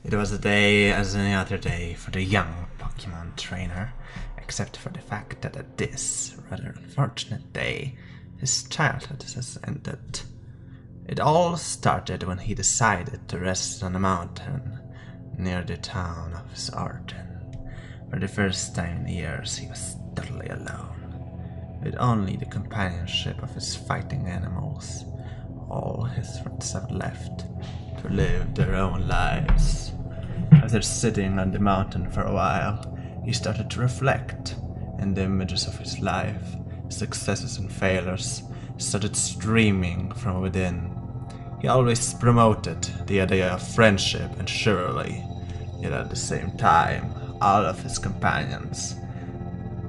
It was a day as any other day for the young Pokemon trainer, except for the fact that at this rather unfortunate day, his childhood has ended. It all started when he decided to rest on a mountain near the town of his origin. For the first time in years, he was totally alone, with only the companionship of his fighting animals. All his friends have left to live their own lives. After sitting on the mountain for a while, he started to reflect, and the images of his life, successes and failures, started streaming from within. He always promoted the idea of friendship and chivalry, yet at the same time, all of his companions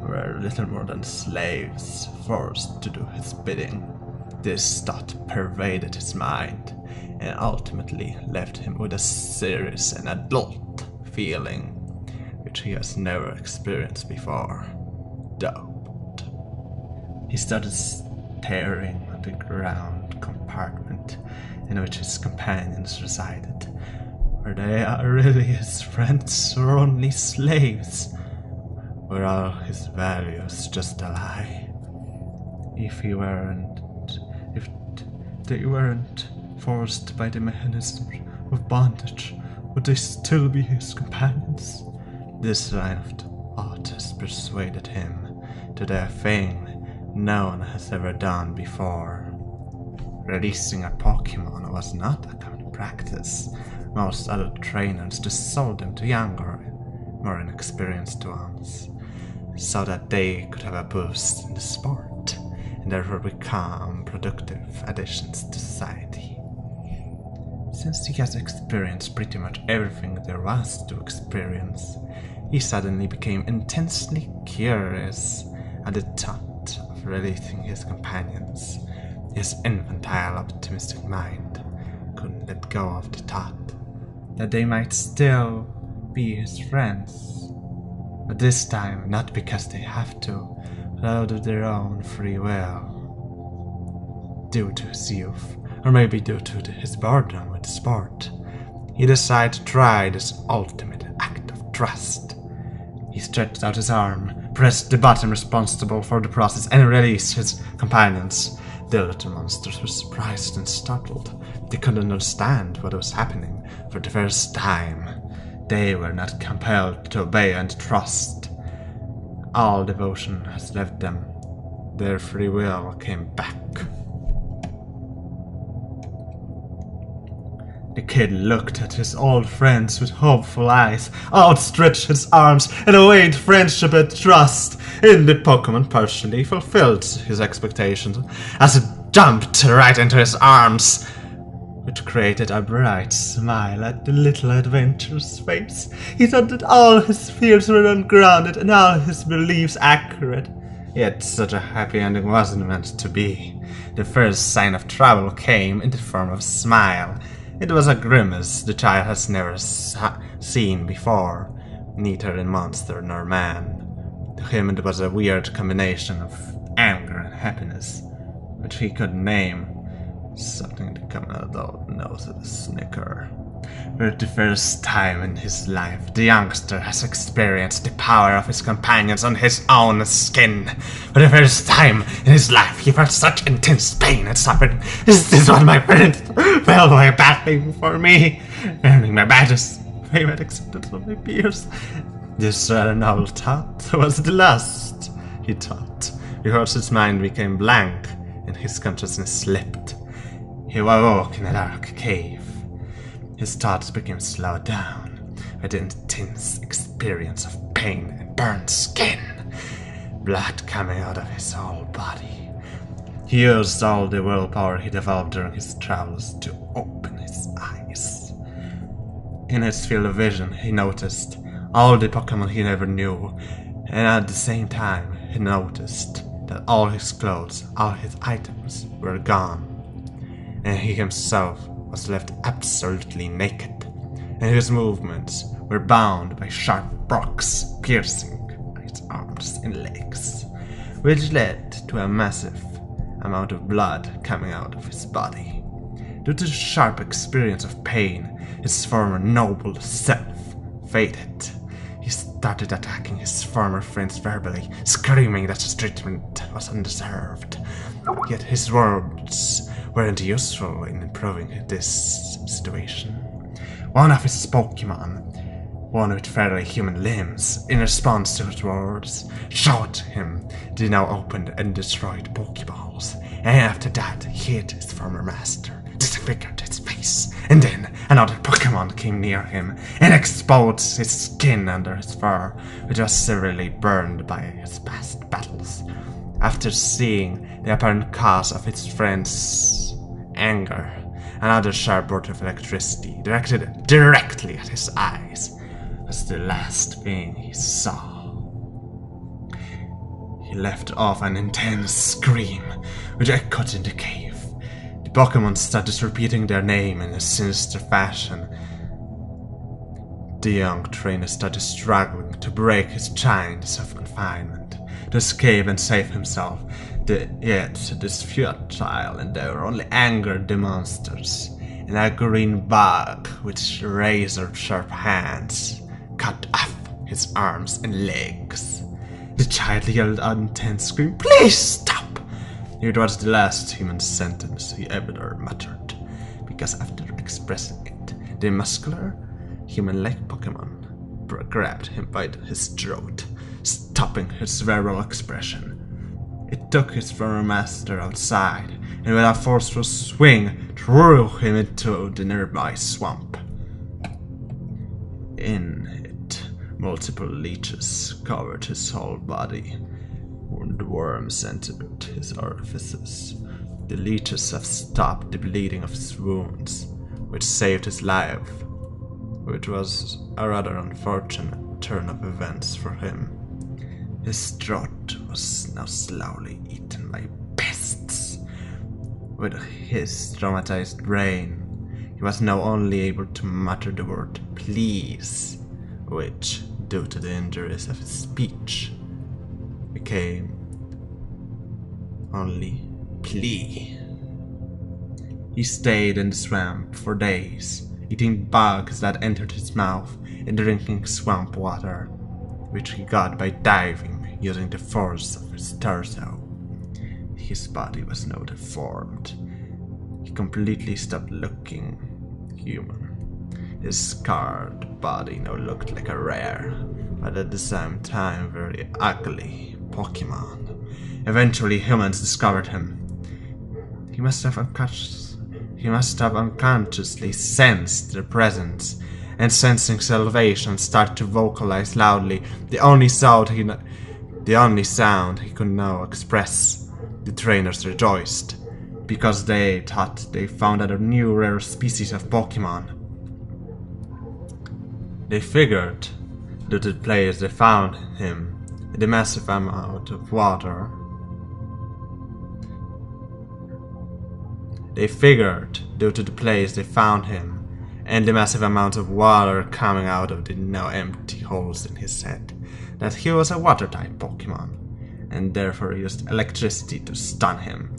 were little more than slaves, forced to do his bidding. This thought pervaded his mind, and ultimately left him with a serious and adult feeling, which he has never experienced before: doubt. He started staring at the ground compartment in which his companions resided. Were they really his friends or only slaves? Were all his values just a lie? If they weren't forced by the mechanism of bondage, would they still be his companions? This line of thought has persuaded him to do a thing no one has ever done before. Releasing a Pokemon was not a common practice. Most adult trainers just sold them to younger, more inexperienced ones, so that they could have a boost in the sport, and therefore become productive additions to society. Since he has experienced pretty much everything there was to experience, he suddenly became intensely curious at the thought of releasing his companions. His infantile, optimistic mind couldn't let go of the thought that they might still be his friends, but this time not because they have to, but out of their own free will. Due to his youth, or maybe due to his boredom with sport, he decided to try this ultimate act of trust. He stretched out his arm, pressed the button responsible for the process, and released his companions. The little monsters were surprised and startled. They couldn't understand what was happening. For the first time, they were not compelled to obey and trust. All devotion has left them. Their free will came back. The kid looked at his old friends with hopeful eyes, outstretched his arms, and awaited friendship and trust. And the Pokemon partially fulfilled his expectations, as it jumped right into his arms, which created a bright smile at the little adventurer's face. He thought that all his fears were ungrounded and all his beliefs accurate. Yet such a happy ending wasn't meant to be. The first sign of trouble came in the form of a smile. It was a grimace the child has never seen before, neither in monster nor man. To him it was a weird combination of anger and happiness, which he couldn't name, something the common adult knows as a snicker. For the first time in his life, the youngster has experienced the power of his companions on his own skin. For the first time in his life, he felt such intense pain and suffering. Is this what my parents felt while battling for me? Earning my badges, fame and acceptance of my peers. This novel thought was the last, he thought, because his mind became blank and his consciousness slipped. He awoke in a dark cave. His thoughts became slowed down by the intense experience of pain and burned skin, blood coming out of his whole body. He used all the willpower he developed during his travels to open his eyes. In his field of vision, he noticed all the Pokemon he never knew, and at the same time, he noticed that all his clothes, all his items were gone, and he himself was left absolutely naked, and his movements were bound by sharp rocks piercing his arms and legs, which led to a massive amount of blood coming out of his body. Due to the sharp experience of pain, his former noble self faded. He started attacking his former friends verbally, screaming that his treatment was undeserved. Yet his words weren't useful in improving this situation. One of his Pokemon, one with fairly human limbs, in response to his words, shot him the now opened and destroyed Pokeballs, and after that he hit his former master, disfigured his face, and then another Pokemon came near him and exposed his skin under his fur, which was severely burned by his past battles. After seeing the apparent cause of his friend's anger, another sharp bolt of electricity directed directly at his eyes was the last thing he saw. He left off an intense scream, which echoed in the cave. The Pokemon started repeating their name in a sinister fashion. The young trainer started struggling to break his chains of confinement, to escape and save himself. Yet this futile endeavor only angered the monsters, and a green bug with razor-sharp hands cut off his arms and legs. The child yelled an intense scream, "Please stop!" It was the last human sentence he ever muttered, because after expressing it, the muscular, human-like Pokemon grabbed him by his throat, stopping his verbal expression. It took his former master outside, and with a forceful swing, threw him into the nearby swamp. In it, multiple leeches covered his whole body. The worms entered his orifices. The leeches have stopped the bleeding of his wounds, which saved his life, which was a rather unfortunate turn of events for him. His throat was now slowly eaten by pests. With his traumatized brain, he was now only able to mutter the word "please," which, due to the injuries of his speech, became only "plea." He stayed in the swamp for days, eating bugs that entered his mouth and drinking swamp water, which he got by diving using the force of his torso. His body was now deformed. He completely stopped looking human. His scarred body now looked like a rare, but at the same time very ugly Pokemon. Eventually humans discovered him. He must have unconsciously sensed their presence, and sensing salvation started to vocalize loudly the only sound he could now express. The trainers rejoiced, because they thought they found a new rare species of Pokemon. They figured that the place they found him in the massive amount of water. They figured, due to the place they found him, and the massive amount of water coming out of the now empty holes in his head, that he was a water-type Pokemon, and therefore used electricity to stun him,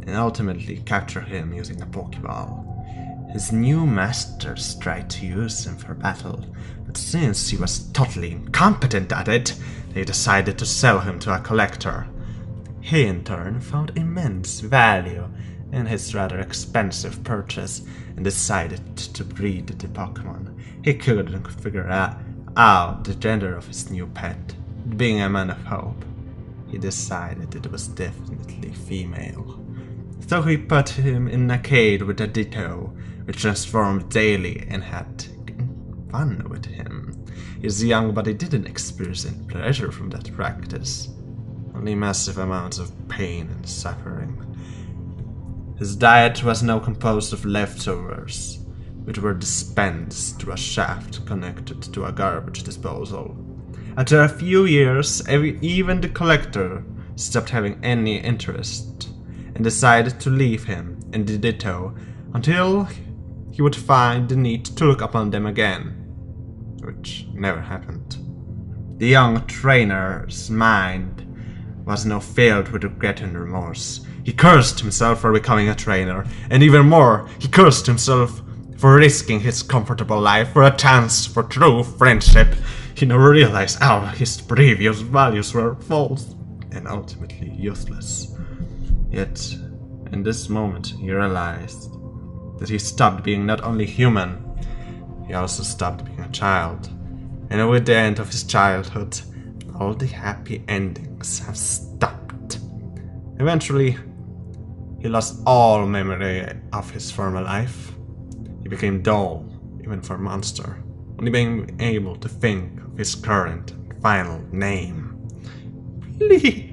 and ultimately capture him using a Pokeball. His new masters tried to use him for battle, but since he was totally incompetent at it, they decided to sell him to a collector. He in turn found immense value in his rather expensive purchase and decided to breed the Pokemon. He couldn't figure out the gender of his new pet. Being a man of hope, he decided it was definitely female. So he put him in a cage with a Ditto, which transformed daily and had fun with him. His young body didn't experience any pleasure from that practice, only massive amounts of pain and suffering. His diet was now composed of leftovers, which were dispensed through a shaft connected to a garbage disposal. After a few years, even the collector stopped having any interest and decided to leave him and the Ditto until he would find the need to look upon them again, which never happened. The young trainer's mind was now filled with regret and remorse. He cursed himself for becoming a trainer, and even more, he cursed himself for risking his comfortable life for a chance for true friendship. He never realized how his previous values were false and ultimately useless. Yet, in this moment, he realized that he stopped being not only human, he also stopped being a child. And with the end of his childhood, all the happy endings have stopped. Eventually, he lost all memory of his former life. He became dull, even for a monster, only being able to think of his current and final name. Please.